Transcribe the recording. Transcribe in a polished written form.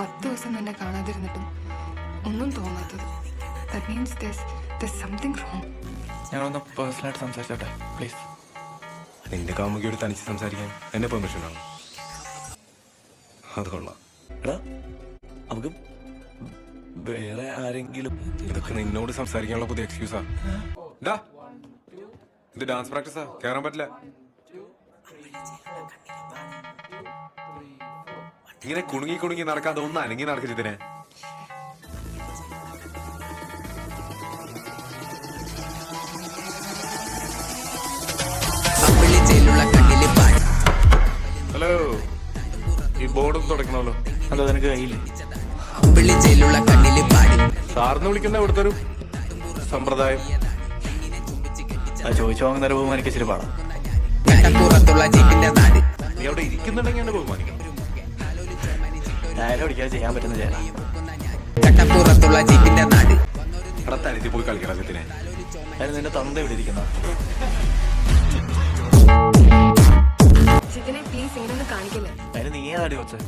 10 ദിവസം നിന്നെ കാണാതിരുന്നിട്ടും ഒന്നും തോന്നാത്തത്. That means there's something wrong. ഞാനൊന്ന് പേഴ്സണലായിട്ട് സംസാരിച്ചോട്ടെ പ്ലീസ്. നിന്റെ കാമുകിയോട് തനിച്ച് സംസാരിക്കാൻ എന്നെ പെർമിഷൻ ആണ്. അത് കൊള്ളാം. എടാ നമുക്ക് വേറെ ആരെങ്കിലും. ഇതൊക്കെ നിന്നോട് സംസാരിക്കാനുള്ള പുതിയ എക്സ്ക്യൂസാ. ഇത് ഡാൻസ് പ്രാക്ടീസാ, കേറാൻ പറ്റില്ല. ഇങ്ങനെ കുണുങ്ങി കുണുങ്ങി നടക്കാതെ ഒന്ന് അനങ്ങി നടക്കിച്ചതിനെ. ഹലോ, ഈ ബോർഡൊന്നും തുടക്കണമല്ലോ. അതോ നിനക്ക് കയ്യില്ലേ? സാറിന് വിളിക്കുന്ന ഇവിടുത്തെ ഒരു സമ്പ്രദായം. അത് ചോദിച്ചു വാങ്ങുന്ന അനുഭവം എനിക്ക് ഇച്ചിരി പാടാം. നീ അവിടെ ഇരിക്കുന്നുണ്ടെങ്കിൽ എന്നെ ബഹുമാനിക്കണം. ഡയലോഗ് അടിക്കാതെ ചെയ്യാൻ പറ്റുന്ന ചേരാ. അവിടെ തനിച്ച് പോയി കളിക്കണം ചെത്തിനെ. അതിന് നിന്റെ തന്ത ഇവിടെ ഇരിക്കുന്ന. ജിതിനെ പ്ലീസ് ഇങ്ങനൊന്നും കാണിക്കില്ല. അതിന് നീ ആടി വെച്ചേ.